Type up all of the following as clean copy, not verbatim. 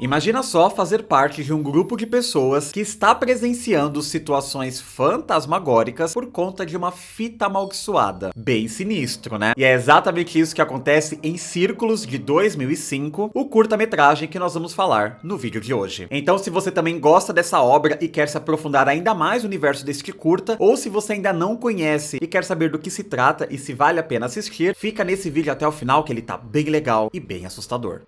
Imagina só fazer parte de um grupo de pessoas que está presenciando situações fantasmagóricas por conta de uma fita amaldiçoada. Bem sinistro, né? E é exatamente isso que acontece em Círculos de 2005, o curta-metragem que nós vamos falar no vídeo de hoje. Então, se você também gosta dessa obra e quer se aprofundar ainda mais no universo deste curta, ou se você ainda não conhece e quer saber do que se trata e se vale a pena assistir, fica nesse vídeo até o final que ele tá bem legal e bem assustador.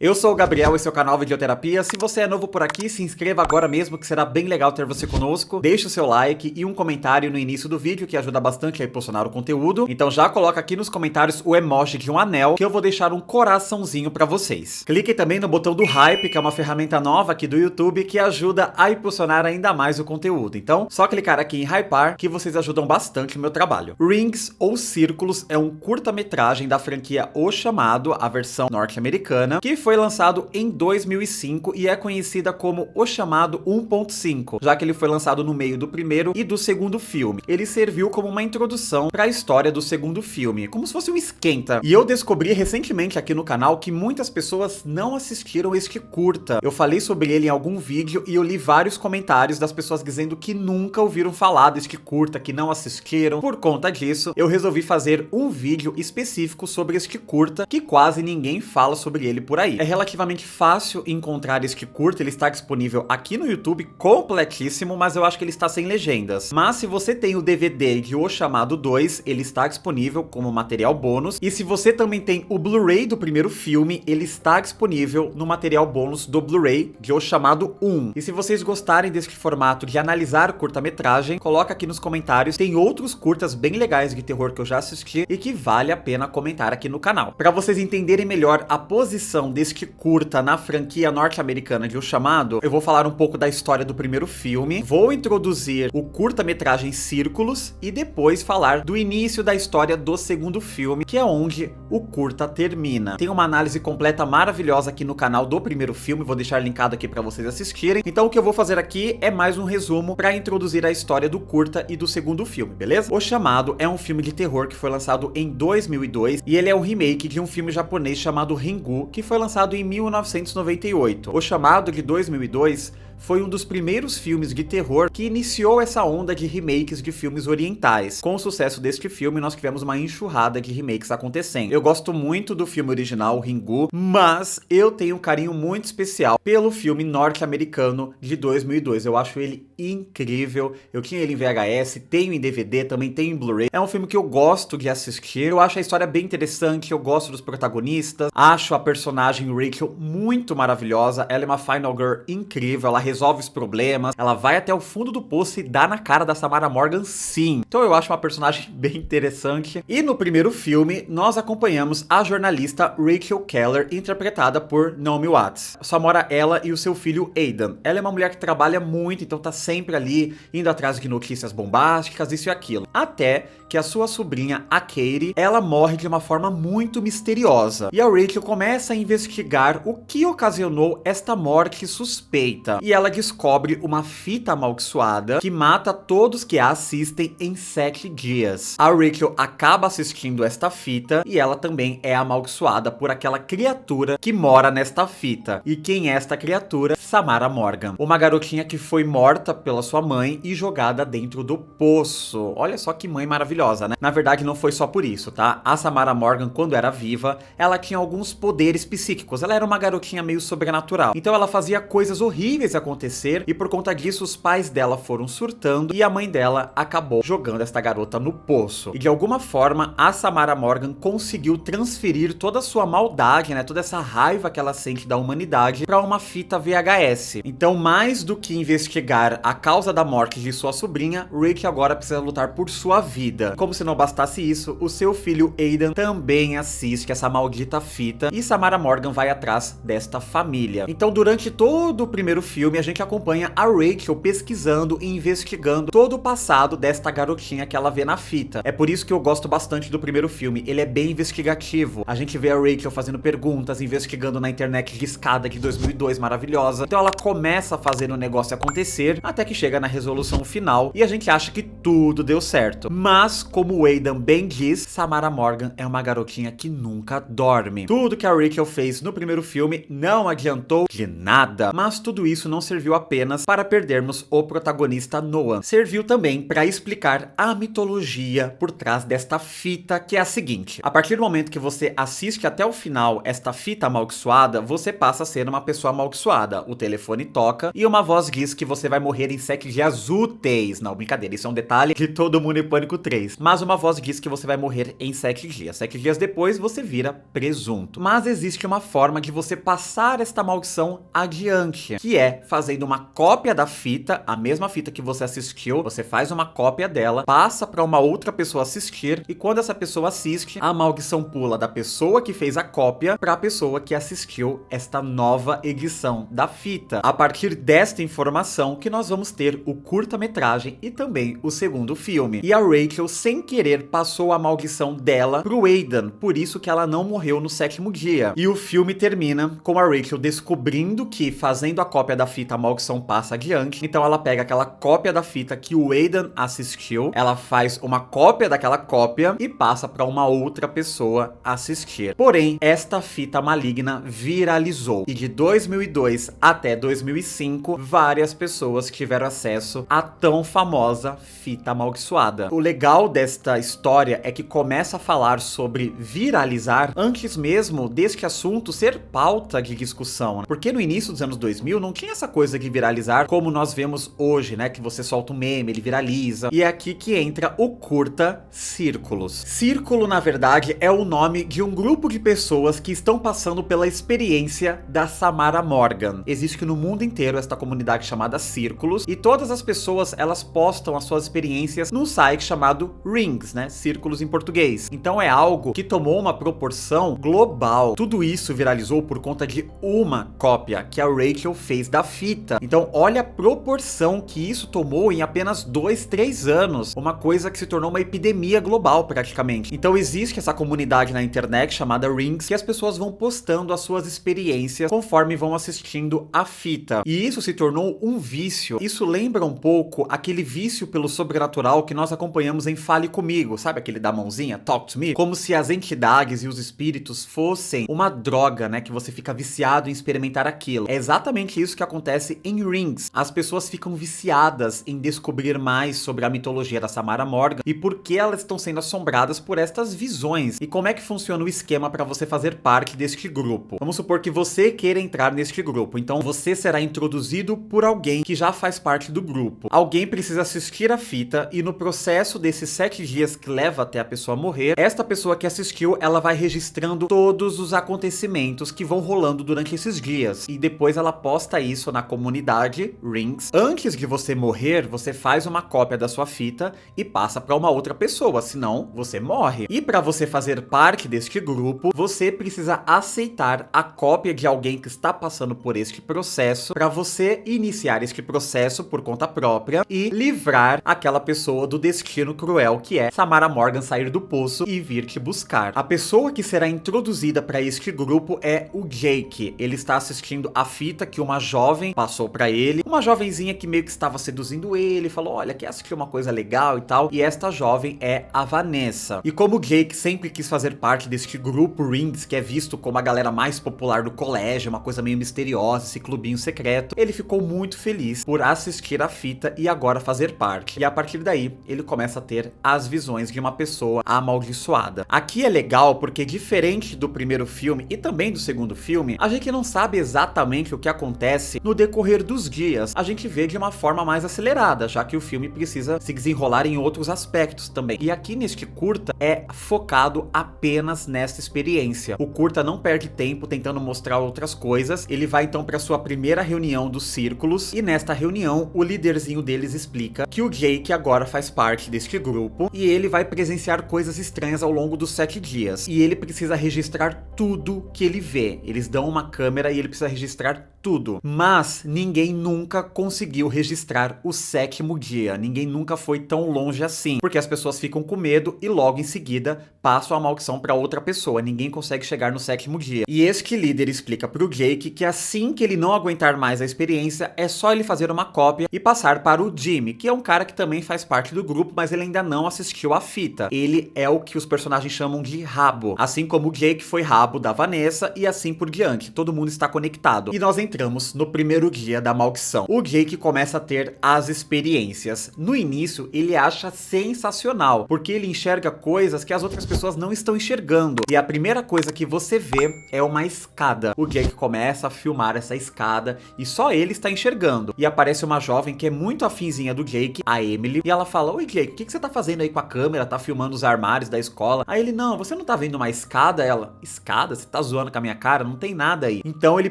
Eu sou o Gabriel, esse é o canal Videoterapia. Se você é novo por aqui, se inscreva agora mesmo, que será bem legal ter você conosco. Deixe o seu like e um comentário no início do vídeo, que ajuda bastante a impulsionar o conteúdo. Então já coloca aqui nos comentários o emoji de um anel, que eu vou deixar um coraçãozinho pra vocês. Clique também no botão do Hype, que é uma ferramenta nova aqui do YouTube, que ajuda a impulsionar ainda mais o conteúdo. Então, só clicar aqui em Hypar, que vocês ajudam bastante no meu trabalho. Rings, ou Círculos, é um curta-metragem da franquia O Chamado, a versão norte-americana, que foi lançado em 2005 e é conhecida como O Chamado 1.5, já que ele foi lançado no meio do primeiro e do segundo filme. Ele serviu como uma introdução para a história do segundo filme, como se fosse um esquenta. E eu descobri recentemente aqui no canal que muitas pessoas não assistiram este curta. Eu falei sobre ele em algum vídeo e eu li vários comentários das pessoas dizendo que nunca ouviram falar deste curta, que não assistiram. Por conta disso, eu resolvi fazer um vídeo específico sobre este curta, que quase ninguém fala sobre ele por aí. É relativamente fácil encontrar este curta, ele está disponível aqui no YouTube completíssimo, mas eu acho que ele está sem legendas. Mas se você tem o DVD de O Chamado 2, ele está disponível como material bônus, e se você também tem o Blu-ray do primeiro filme, ele está disponível no material bônus do Blu-ray de O Chamado 1. E se vocês gostarem deste formato de analisar curta-metragem, coloca aqui nos comentários, tem outros curtas bem legais de terror que eu já assisti e que vale a pena comentar aqui no canal. Para vocês entenderem melhor a posição deste curta na franquia norte-americana de O Chamado, eu vou falar um pouco da história do primeiro filme, vou introduzir o curta-metragem Círculos e depois falar do início da história do segundo filme, que é onde o curta termina. Tem uma análise completa maravilhosa aqui no canal do primeiro filme, vou deixar linkado aqui para vocês assistirem. Então o que eu vou fazer aqui é mais um resumo para introduzir a história do curta e do segundo filme, beleza? O Chamado é um filme de terror que foi lançado em 2002 e ele é um remake de um filme japonês chamado Ringu, que foi lançado em 1998. O Chamado, de 2002, foi um dos primeiros filmes de terror que iniciou essa onda de remakes de filmes orientais. Com o sucesso deste filme, nós tivemos uma enxurrada de remakes acontecendo. Eu gosto muito do filme original, Ringu, mas eu tenho um carinho muito especial pelo filme norte-americano de 2002. Eu acho ele incrível. Eu tinha ele em VHS, tenho em DVD, também tenho em Blu-ray. É um filme que eu gosto de assistir. Eu acho a história bem interessante, eu gosto dos protagonistas, acho a personagem Rachel muito maravilhosa. Ela é uma Final Girl incrível, ela resolve os problemas, ela vai até o fundo do poço e dá na cara da Samara Morgan, sim. Então eu acho uma personagem bem interessante. E no primeiro filme, nós acompanhamos a jornalista Rachel Keller, interpretada por Naomi Watts. Só mora ela e o seu filho Aidan. Ela é uma mulher que trabalha muito, então tá sempre ali, indo atrás de notícias bombásticas, isso e aquilo. Até que a sua sobrinha, a Katie, ela morre de uma forma muito misteriosa. E a Rachel começa a investigar o que ocasionou esta morte suspeita. E ela descobre uma fita amaldiçoada que mata todos que a assistem em 7 dias. A Rachel acaba assistindo esta fita e ela também é amaldiçoada por aquela criatura que mora nesta fita. E quem é esta criatura? Samara Morgan. Uma garotinha que foi morta pela sua mãe e jogada dentro do poço. Olha só que mãe maravilhosa, né? Na verdade, não foi só por isso, tá? A Samara Morgan, quando era viva, ela tinha alguns poderes psíquicos. Ela era uma garotinha meio sobrenatural. Então ela fazia coisas horríveis acontecer e por conta disso os pais dela foram surtando e a mãe dela acabou jogando esta garota no poço. E de alguma forma a Samara Morgan conseguiu transferir toda a sua maldade, né, toda essa raiva que ela sente da humanidade para uma fita VHS. Então, mais do que investigar a causa da morte de sua sobrinha, Rick agora precisa lutar por sua vida. Como se não bastasse isso, o seu filho Aidan também assiste essa maldita fita e Samara Morgan vai atrás desta família. Então, durante todo o primeiro filme filme, a gente acompanha a Rachel pesquisando e investigando todo o passado desta garotinha que ela vê na fita. É por isso que eu gosto bastante do primeiro filme, ele é bem investigativo. A gente vê a Rachel fazendo perguntas, investigando na internet discada de 2002, maravilhosa. Então ela começa a fazer o negócio acontecer, até que chega na resolução final, e a gente acha que tudo deu certo. Mas, como o Aidan bem diz, Samara Morgan é uma garotinha que nunca dorme. Tudo que a Rachel fez no primeiro filme não adiantou de nada, mas tudo isso não serviu apenas para perdermos o protagonista Noah. Serviu também para explicar a mitologia por trás desta fita, que é a seguinte: a partir do momento que você assiste até o final esta fita amaldiçoada, você passa a ser uma pessoa amaldiçoada. O telefone toca e uma voz diz que você vai morrer em 7 dias úteis. Não, brincadeira, isso é um detalhe de Todo Mundo em Pânico 3. Mas uma voz diz que você vai morrer em 7 dias. 7 dias depois, você vira presunto. Mas existe uma forma de você passar esta maldição adiante, que é fazendo uma cópia da fita, a mesma fita que você assistiu, você faz uma cópia dela, passa para uma outra pessoa assistir, e quando essa pessoa assiste, a maldição pula da pessoa que fez a cópia para a pessoa que assistiu esta nova edição da fita. A partir desta informação que nós vamos ter o curta-metragem e também o segundo filme. E a Rachel, sem querer, passou a maldição dela pro Aidan, por isso que ela não morreu no 7º dia. E o filme termina com a Rachel descobrindo que, fazendo a cópia da fita, a maldição passa adiante. Então ela pega aquela cópia da fita que o Aidan assistiu, ela faz uma cópia daquela cópia e passa para uma outra pessoa assistir. Porém, esta fita maligna viralizou, e de 2002 até 2005, várias pessoas tiveram acesso à tão famosa fita amaldiçoada. O legal desta história é que começa a falar sobre viralizar antes mesmo deste assunto ser pauta de discussão, né? Porque no início dos anos 2000 não tinha essa coisa de viralizar como nós vemos hoje, né? Que você solta um meme, ele viraliza. E é aqui que entra o curta Círculos. Círculo, na verdade, é o nome de um grupo de pessoas que estão passando pela experiência da Samara Morgan. Existe no mundo inteiro esta comunidade chamada Círculos, e todas as pessoas, elas postam as suas experiências num site chamado Rings, né? Círculos em português. Então é algo que tomou uma proporção global. Tudo isso viralizou por conta de uma cópia que a Rachel fez da fita. Então olha a proporção que isso tomou em apenas 2, 3 anos. Uma coisa que se tornou uma epidemia global praticamente. Então existe essa comunidade na internet chamada Rings, que as pessoas vão postando as suas experiências conforme vão assistindo a fita. E isso se tornou um vício. Isso lembra um pouco aquele vício pelo sobrenatural que nós acompanhamos em Fale Comigo, sabe aquele da mãozinha, Talk to Me? Como se as entidades e os espíritos fossem uma droga, né, que você fica viciado em experimentar aquilo. É exatamente isso que acontece em Rings. As pessoas ficam viciadas em descobrir mais sobre a mitologia da Samara Morgan e por que elas estão sendo assombradas por estas visões. E como é que funciona o esquema para você fazer parte deste grupo? Vamos supor que você queira entrar neste grupo, então você será introduzido por alguém que já faz parte do grupo. Alguém precisa assistir a fita e no processo desses 7 dias que leva até a pessoa morrer, esta pessoa que assistiu, ela vai registrando todos os acontecimentos que vão rolando durante esses dias. E depois ela posta isso na comunidade Rings. Antes de você morrer, você faz uma cópia da sua fita e passa para uma outra pessoa, senão você morre. E para você fazer parte deste grupo, você precisa aceitar a cópia de alguém que está passando por este processo para você iniciar este processo por conta própria e livrar aquela pessoa do destino cruel que é Samara Morgan sair do poço e vir te buscar. A pessoa que será introduzida para este grupo é o Jake. Ele está assistindo a fita que uma jovem passou para ele, uma jovenzinha que meio que estava seduzindo ele, falou: olha, quer assistir uma coisa legal e tal, e esta jovem é a Vanessa. E como o Jake sempre quis fazer parte deste grupo Rings, que é visto como a galera mais popular do colégio, uma coisa meio misteriosa, esse clubinho secreto, ele ficou muito feliz por assistir a fita e agora fazer parte. E a partir daí, ele começa a ter as visões de uma pessoa amaldiçoada. Aqui é legal porque, diferente do primeiro filme e também do segundo filme, a gente não sabe exatamente o que acontece no decorrer dos dias. A gente vê de uma forma mais acelerada, já que o filme precisa se desenrolar em outros aspectos também. E aqui neste curta é focado apenas nesta experiência. O curta não perde tempo tentando mostrar outras coisas. Ele vai então para sua primeira reunião dos círculos e nesta reunião o líderzinho deles explica que o Jake agora faz parte deste grupo e ele vai presenciar coisas estranhas ao longo dos 7 dias. E ele precisa registrar tudo que ele vê. Eles dão uma câmera e ele precisa registrar tudo. Mas ninguém nunca conseguiu registrar o 7º dia. Ninguém nunca foi tão longe assim. Porque as pessoas ficam com medo e logo em seguida passam a maldição para outra pessoa. Ninguém consegue chegar no 7º dia. E este líder explica pro Jake que assim que ele não aguentar mais a experiência, é só ele fazer uma cópia e passar para o Jimmy, que é um cara que também faz parte do grupo, mas ele ainda não assistiu a fita. Ele é o que os personagens chamam de rabo. Assim como o Jake foi rabo da Vanessa e assim por diante. Todo mundo está conectado. E nós entramos no primeiro dia da maldição. O Jake começa a ter as experiências. No início, ele acha sensacional, porque ele enxerga coisas que as outras pessoas não estão enxergando. E a primeira coisa que você vê é uma escada. O Jake começa a filmar essa escada e só ele está enxergando. E aparece uma jovem que é muito afinzinha do Jake, a Emily, e ela fala: oi Jake, o que você tá fazendo aí com a câmera? Tá filmando os armários da escola? Aí ele: não, você não tá vendo uma escada? Ela: escada? Você tá zoando com a minha cara? Não tem nada aí. Então ele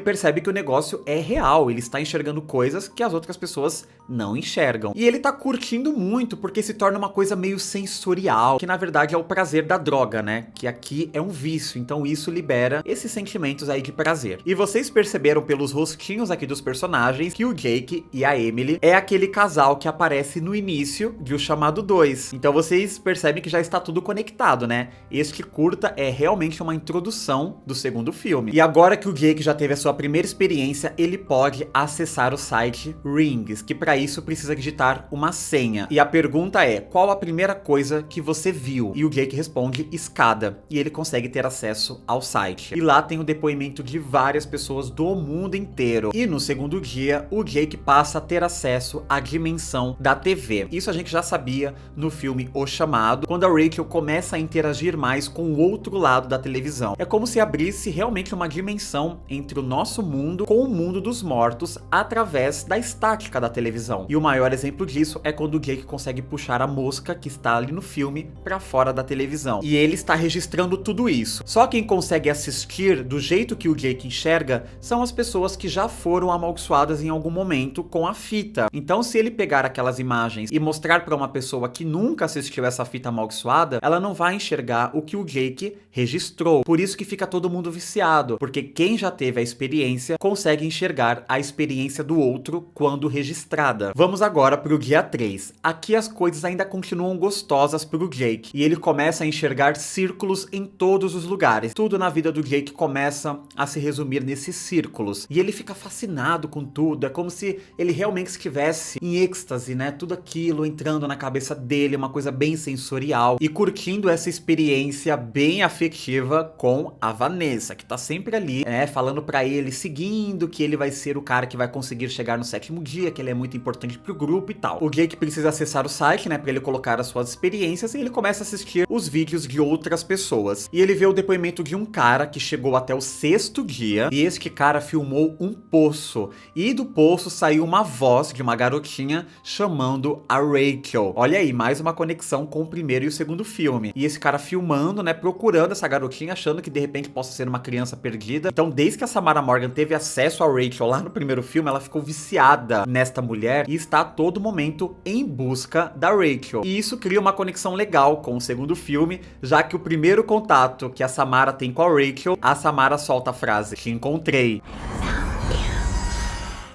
percebe que o negócio é real, ele está enxergando coisas que as outras pessoas não enxergam. E ele tá curtindo muito, porque se torna uma coisa meio sensorial, que na verdade é o prazer da droga, né? Que aqui é um vício, então isso libera esses sentimentos aí de prazer. E vocês perceberam pelos rostinhos aqui dos personagens que o Jake e a Emily é aquele casal que aparece no início de O Chamado 2. Então vocês percebem que já está tudo conectado, né? Este curta é realmente uma introdução do segundo filme. E agora que o Jake já teve a sua primeira experiência, ele pode acessar o site Rings, que para isso precisa digitar uma senha. E a pergunta é: qual a primeira coisa que você viu? E o Jake responde: escada. E ele consegue ter acesso ao site. E lá tem o depoimento de várias pessoas do mundo inteiro. E no segundo dia, o Jake passa a ter acesso à dimensão da TV. Isso a gente já sabia no filme O Chamado, quando a Rachel começa a interagir mais com o outro lado da televisão. É como se abrisse realmente uma dimensão entre o nosso mundo com o mundo dos mortos através da estática da televisão. E o maior exemplo disso é quando o Jake consegue puxar a mosca que está ali no filme para fora da televisão. E ele está registrando tudo isso. Só quem consegue assistir do jeito que o Jake enxerga são as pessoas que já foram amaldiçoadas em algum momento com a fita. Então, se ele pegar aquelas imagens e mostrar para uma pessoa que nunca assistiu essa fita amaldiçoada, ela não vai enxergar o que o Jake registrou. Por isso que fica todo mundo viciado, porque quem já teve a experiência consegue enxergar a experiência do outro quando registrada. Vamos agora pro dia 3. Aqui as coisas ainda continuam gostosas pro Jake, e ele começa a enxergar círculos em todos os lugares. Tudo na vida do Jake começa a se resumir nesses círculos, e ele fica fascinado com tudo. É como se ele realmente estivesse em êxtase, né? Tudo aquilo entrando na cabeça dele, uma coisa bem sensorial, e curtindo essa experiência bem afetiva com a Vanessa, que tá sempre ali, né, falando pra ele, seguindo que ele vai ser o cara que vai conseguir chegar no 7º dia, que ele é muito importante pro grupo e tal. O Jake precisa acessar o site, né, pra ele colocar as suas experiências, e ele começa a assistir os vídeos de outras pessoas. E ele vê o depoimento de um cara que chegou até o 6º dia, e este cara filmou um poço, e do poço saiu uma voz de uma garotinha chamando a Rachel. Olha aí, mais uma conexão com o primeiro e o segundo filme. E esse cara filmando, né, procurando essa garotinha, achando que de repente possa ser uma criança perdida. Então, desde que a Samara Morgan teve acesso a Rachel lá no primeiro filme, ela ficou viciada nesta mulher e está a todo momento em busca da Rachel. E isso cria uma conexão legal com o segundo filme, já que o primeiro contato que a Samara tem com a Rachel, a Samara solta a frase: "Te encontrei".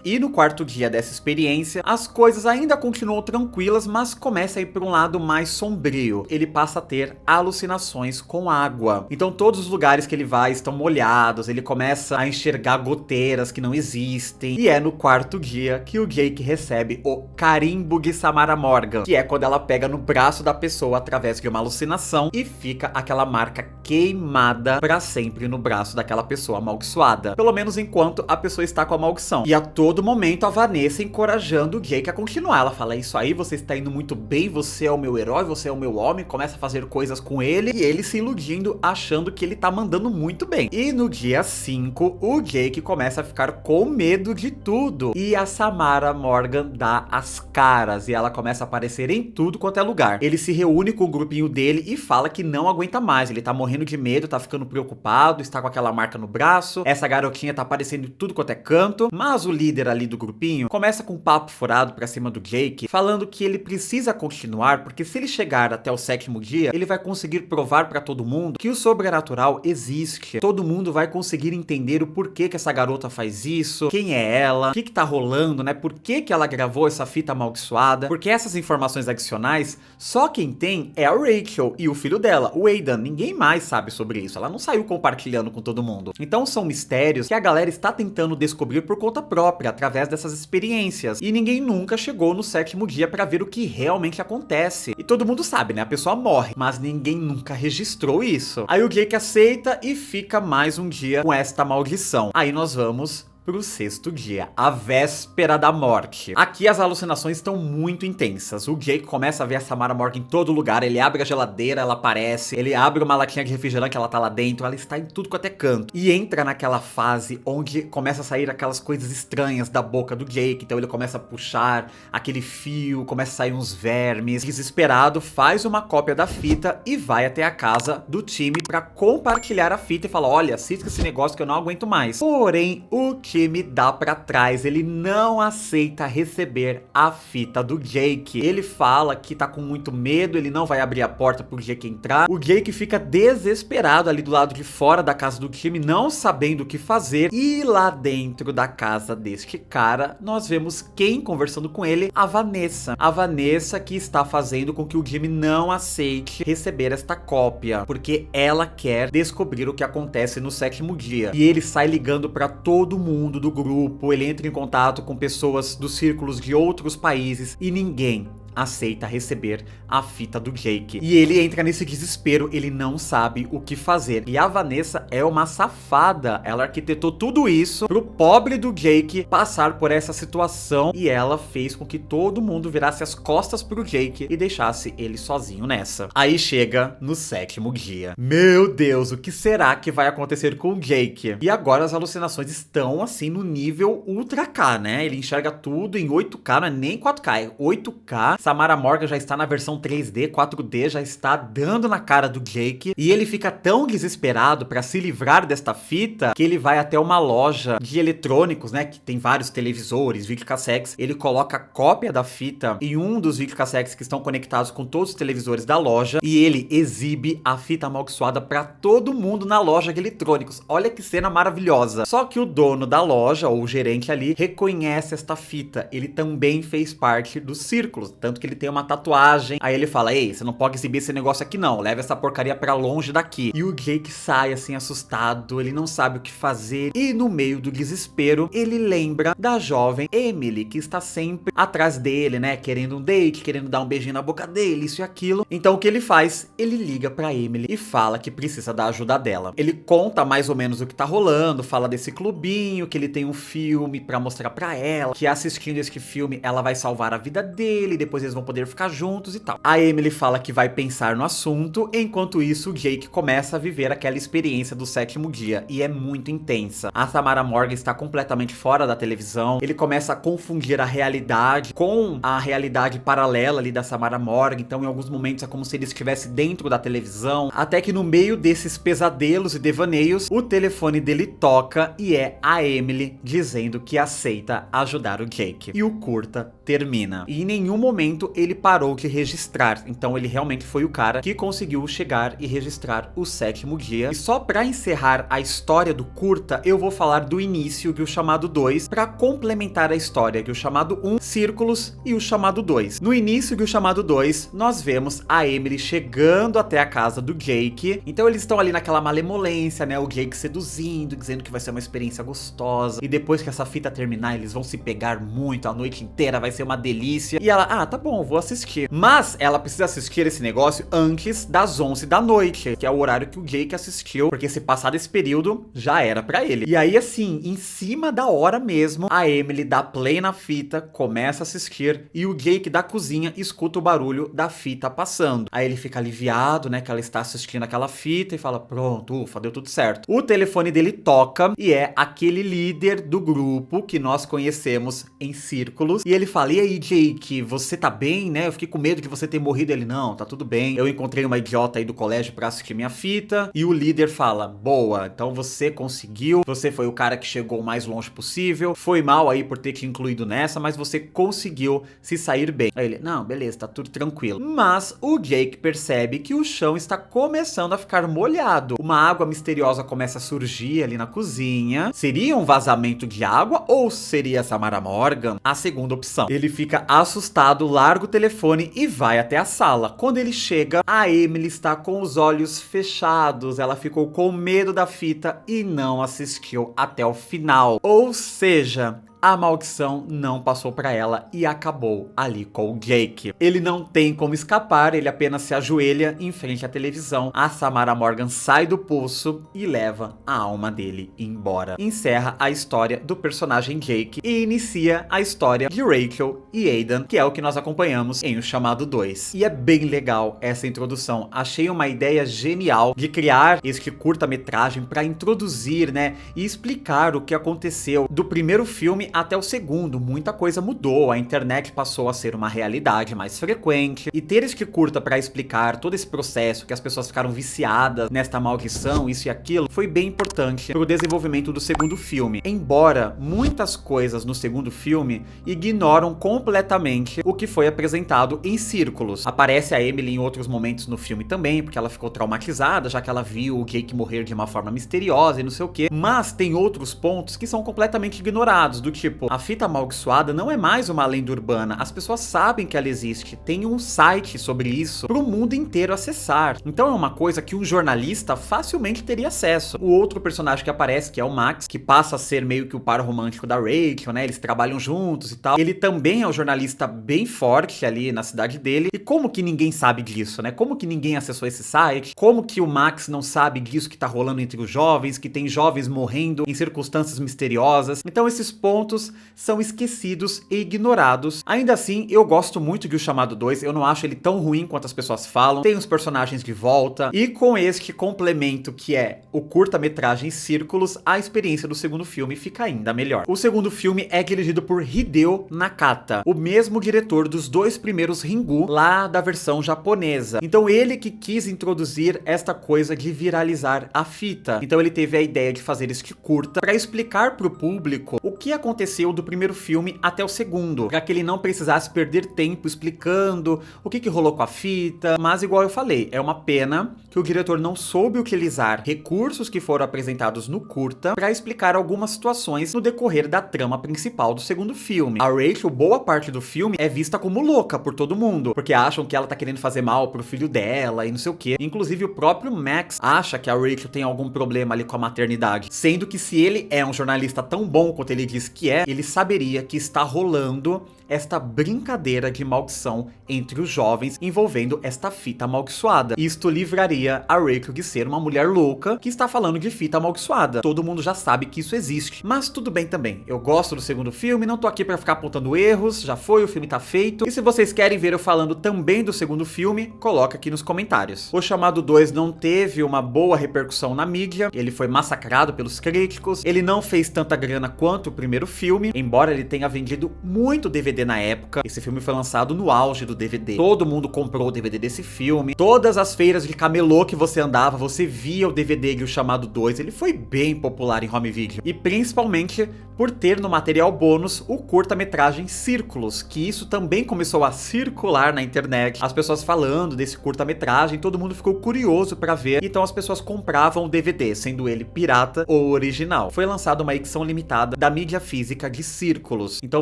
E no 4º dia dessa experiência, as coisas ainda continuam tranquilas, mas começa a ir para um lado mais sombrio. Ele passa a ter alucinações com água. Então todos os lugares que ele vai estão molhados, ele começa a enxergar goteiras que não existem. E é no 4º dia que o Jake recebe o carimbo de Samara Morgan, que é quando ela pega no braço da pessoa através de uma alucinação e fica aquela marca queimada para sempre no braço daquela pessoa amaldiçoada. Pelo menos enquanto a pessoa está com a maldição. E a todo momento a Vanessa encorajando o Jake a continuar. Ela fala: isso aí, você está indo muito bem, você é o meu herói, você é o meu homem. Começa a fazer coisas com ele, e ele se iludindo, achando que ele tá mandando muito bem. E no dia 5, o Jake começa a ficar com medo de tudo, e a Samara Morgan dá as caras, e ela começa a aparecer em tudo quanto é lugar. Ele se reúne com o grupinho dele e fala que não aguenta mais, ele tá morrendo de medo, tá ficando preocupado, está com aquela marca no braço, essa garotinha tá aparecendo em tudo quanto é canto, mas o líder líder ali do grupinho, começa com um papo furado pra cima do Jake, falando que ele precisa continuar, porque se ele chegar até o 7º dia, ele vai conseguir provar pra todo mundo que o sobrenatural existe. Todo mundo vai conseguir entender o porquê que essa garota faz isso, quem é ela, o que tá rolando, né? Por que ela gravou essa fita amaldiçoada, porque essas informações adicionais, só quem tem é a Rachel e o filho dela, o Aidan. Ninguém mais sabe sobre isso, ela não saiu compartilhando com todo mundo. Então são mistérios que a galera está tentando descobrir por conta própria, através dessas experiências. E ninguém nunca chegou no 7º dia pra ver o que realmente acontece. E todo mundo sabe, né? A pessoa morre, mas ninguém nunca registrou isso. Aí o Jake aceita e fica mais um dia com esta maldição. Aí nós vamos pro 6º dia, a véspera da morte. Aqui as alucinações estão muito intensas. O Jake começa a ver a Samara Morgan em todo lugar, ele abre a geladeira, ela aparece, ele abre uma latinha de refrigerante, ela tá lá dentro, ela está em tudo quanto é canto. E entra naquela fase onde começa a sair aquelas coisas estranhas da boca do Jake, então ele começa a puxar aquele fio, começa a sair uns vermes. Desesperado, faz uma cópia da fita e vai até a casa do time pra compartilhar a fita e fala: olha, assista esse negócio que eu não aguento mais. Porém, o time dá pra trás, ele não aceita receber a fita do Jake. Ele fala que tá com muito medo, ele não vai abrir a porta pro Jake entrar. O Jake fica desesperado ali do lado de fora da casa do time, não sabendo o que fazer. E lá dentro da casa deste cara, nós vemos quem conversando com ele? A Vanessa. A Vanessa que está fazendo com que o Jimmy não aceite receber esta cópia, porque ela quer descobrir o que acontece no 7º dia. E ele sai ligando pra todo mundo do grupo, ele entra em contato com pessoas dos círculos de outros países e ninguém aceita receber a fita do Jake. E ele entra nesse desespero, ele não sabe o que fazer. E a Vanessa é uma safada, ela arquitetou tudo isso pro pobre do Jake passar por essa situação e ela fez com que todo mundo virasse as costas pro Jake e deixasse ele sozinho nessa. Aí chega no 7º dia. Meu Deus, o que será que vai acontecer com o Jake? E agora as alucinações estão assim no nível Ultra K, né? Ele enxerga tudo em 8K, não é nem 4K, é 8K. Samara Morgan já está na versão 3D, 4D, já está dando na cara do Jake. E ele fica tão desesperado pra se livrar desta fita que ele vai até uma loja de eletrônicos, né? Que tem vários televisores, videocassetes. Ele coloca a cópia da fita em um dos videocassetes que estão conectados com todos os televisores da loja. E ele exibe a fita amaldiçoada pra todo mundo na loja de eletrônicos. Olha que cena maravilhosa. Só que o dono da loja, ou o gerente ali, reconhece esta fita. Ele também fez parte dos círculos, tanto que ele tem uma tatuagem. Aí ele fala: ei, você não pode exibir esse negócio aqui não, leva essa porcaria pra longe daqui. E o Jake sai assim assustado, ele não sabe o que fazer. E no meio do desespero, ele lembra da jovem Emily, que está sempre atrás dele, né, querendo um date, querendo dar um beijinho na boca dele, isso e aquilo. Então o que ele faz? Ele liga pra Emily e fala que precisa da ajuda dela. Ele conta mais ou menos o que tá rolando, fala desse clubinho, que ele tem um filme pra mostrar pra ela, que assistindo esse filme ela vai salvar a vida dele, depois eles vão poder ficar juntos e tal. A Emily fala que vai pensar no assunto, enquanto isso o Jake começa a viver aquela experiência do 7º dia, e é muito intensa. A Samara Morgan está completamente fora da televisão, ele começa a confundir a realidade com a realidade paralela ali da Samara Morgan, então em alguns momentos é como se ele estivesse dentro da televisão, até que no meio desses pesadelos e devaneios, o telefone dele toca e é a Emily dizendo que aceita ajudar o Jake. E o curta termina. E em nenhum momento ele parou de registrar, então ele realmente foi o cara que conseguiu chegar e registrar o 7º dia. E só pra encerrar a história do curta, eu vou falar do início de O Chamado 2, pra complementar a história de O Chamado 1, Círculos, e O Chamado 2. No início de O Chamado 2, nós vemos a Emily chegando até a casa do Jake, então eles estão ali naquela malemolência, né, o Jake seduzindo, dizendo que vai ser uma experiência gostosa, e depois que essa fita terminar, eles vão se pegar muito, a noite inteira vai ser uma delícia. E ela: ah, tá bom, vou assistir. Mas ela precisa assistir esse negócio antes das 11 da noite, que é o horário que o Jake assistiu, porque se passar desse período, já era pra ele. E aí, assim, em cima da hora mesmo, a Emily dá play na fita, começa a assistir, e o Jake da cozinha escuta o barulho da fita passando. Aí ele fica aliviado, né, que ela está assistindo aquela fita e fala: pronto, ufa, deu tudo certo. O telefone dele toca e é aquele líder do grupo que nós conhecemos em Círculos. E ele fala: e aí, Jake, você tá tá bem, né? Eu fiquei com medo de você ter morrido. Ele, não, tá tudo bem. Eu encontrei uma idiota aí do colégio pra assistir minha fita. E o líder fala, boa, então você conseguiu, você foi o cara que chegou o mais longe possível, foi mal aí por ter te incluído nessa, mas você conseguiu se sair bem. Aí ele, não, beleza, tá tudo tranquilo. Mas o Jake percebe que o chão está começando a ficar molhado. Uma água misteriosa começa a surgir ali na cozinha. Seria um vazamento de água ou seria Samara Morgan? A segunda opção. Ele fica assustado, larga o telefone e vai até a sala. Quando ele chega, a Emily está com os olhos fechados. Ela ficou com medo da fita e não assistiu até o final. Ou seja, a maldição não passou pra ela e acabou ali com o Jake. Ele não tem como escapar, ele apenas se ajoelha em frente à televisão. A Samara Morgan sai do poço e leva a alma dele embora. Encerra a história do personagem Jake e inicia a história de Rachel e Aidan, que é o que nós acompanhamos em O Chamado 2. E é bem legal essa introdução. Achei uma ideia genial de criar este curta-metragem para introduzir, né, e explicar o que aconteceu do primeiro filme até o segundo. Muita coisa mudou, a internet passou a ser uma realidade mais frequente, e ter este curta para explicar todo esse processo, que as pessoas ficaram viciadas nesta maldição, isso e aquilo, foi bem importante para o desenvolvimento do segundo filme. Embora muitas coisas no segundo filme ignoram completamente o que foi apresentado em Círculos. Aparece a Emily em outros momentos no filme também, porque ela ficou traumatizada, já que ela viu o Jake morrer de uma forma misteriosa e não sei o que, mas tem outros pontos que são completamente ignorados, do tipo, a fita amaldiçoada não é mais uma lenda urbana, as pessoas sabem que ela existe, tem um site sobre isso pro mundo inteiro acessar. Então é uma coisa que um jornalista facilmente teria acesso. O outro personagem que aparece, que é o Max, que passa a ser meio que o par romântico da Rachel, né? Eles trabalham juntos e tal. Ele também é um jornalista bem forte ali na cidade dele. E como que ninguém sabe disso, né? Como que ninguém acessou esse site? Como que o Max não sabe disso que tá rolando entre os jovens, que tem jovens morrendo em circunstâncias misteriosas? Então esses pontos são esquecidos e ignorados. Ainda assim, eu gosto muito de O Chamado 2, eu não acho ele tão ruim quanto as pessoas falam, tem os personagens de volta, e com este complemento que é o curta-metragem Círculos, a experiência do segundo filme fica ainda melhor. O segundo filme é dirigido por Hideo Nakata, o mesmo diretor dos dois primeiros Ringu, lá da versão japonesa. Então ele que quis introduzir esta coisa de viralizar a fita. Então ele teve a ideia de fazer este curta para explicar pro público o que aconteceu do primeiro filme até o segundo, para que ele não precisasse perder tempo explicando o que rolou com a fita. Mas igual eu falei, é uma pena que o diretor não soube utilizar recursos que foram apresentados no curta para explicar algumas situações no decorrer da trama principal do segundo filme. A Rachel, boa parte do filme, é vista como louca por todo mundo, porque acham que ela tá querendo fazer mal pro filho dela e não sei o que. Inclusive o próprio Max acha que a Rachel tem algum problema ali com a maternidade, sendo que se ele é um jornalista tão bom quanto ele diz que é, ele saberia que está rolando esta brincadeira de maldição entre os jovens envolvendo esta fita amaldiçoada. Isto livraria a Rachel de ser uma mulher louca que está falando de fita amaldiçoada. Todo mundo já sabe que isso existe. Mas tudo bem também. Eu gosto do segundo filme, não tô aqui pra ficar apontando erros, já foi, o filme tá feito. E se vocês querem ver eu falando também do segundo filme, coloca aqui nos comentários. O Chamado 2 não teve uma boa repercussão na mídia, ele foi massacrado pelos críticos, ele não fez tanta grana quanto o primeiro filme, embora ele tenha vendido muito DVD na época. Esse filme foi lançado no auge do DVD. Todo mundo comprou o DVD desse filme. Todas as feiras de camelô que você andava, você via o DVD de O Chamado 2. Ele foi bem popular em home video. E principalmente por ter no material bônus o curta-metragem Círculos, que isso também começou a circular na internet. As pessoas falando desse curta-metragem, todo mundo ficou curioso pra ver. Então as pessoas compravam o DVD, sendo ele pirata ou original. Foi lançada uma edição limitada da mídia física de Círculos. Então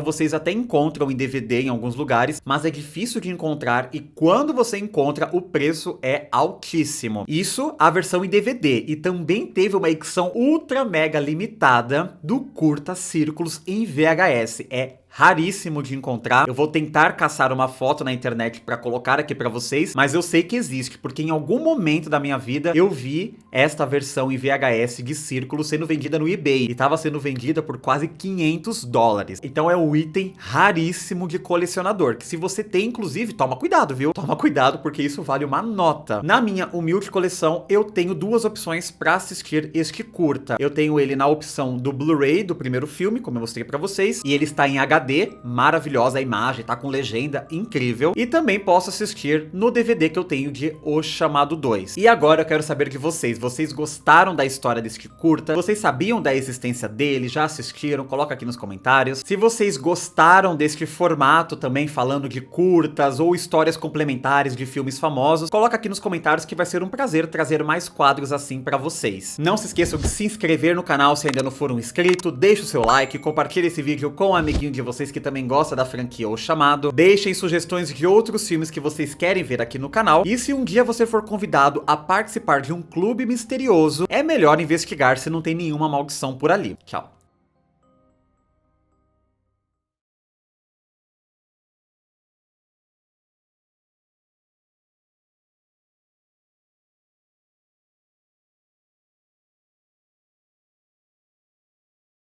vocês até encontram em DVD em alguns lugares, mas é difícil de encontrar e quando você encontra, o preço é altíssimo. Isso a versão em DVD, e também teve uma edição ultra mega limitada do curta Círculos em VHS. É raríssimo de encontrar. Eu vou tentar caçar uma foto na internet pra colocar aqui pra vocês, mas eu sei que existe, porque em algum momento da minha vida eu vi esta versão em VHS de Círculo sendo vendida no eBay, e tava sendo vendida por quase $500. Então é um item raríssimo de colecionador, que se você tem, inclusive, toma cuidado, viu? Toma cuidado, porque isso vale uma nota. Na minha humilde coleção, eu tenho duas opções pra assistir este curta. Eu tenho ele na opção do Blu-ray do primeiro filme, como eu mostrei pra vocês, e ele está em HD, HD, maravilhosa a imagem, tá com legenda incrível. E também posso assistir no DVD que eu tenho de O Chamado 2. E agora eu quero saber de vocês. Vocês gostaram da história deste curta? Vocês sabiam da existência dele? Já assistiram? Coloca aqui nos comentários. Se vocês gostaram deste formato também, falando de curtas ou histórias complementares de filmes famosos, coloca aqui nos comentários que vai ser um prazer trazer mais quadros assim pra vocês. Não se esqueçam de se inscrever no canal se ainda não for um inscrito, deixe o seu like, compartilhe esse vídeo com um amiguinho de vocês que também gosta da franquia O Chamado, deixem sugestões de outros filmes que vocês querem ver aqui no canal, e se um dia você for convidado a participar de um clube misterioso, é melhor investigar se não tem nenhuma maldição por ali. Tchau!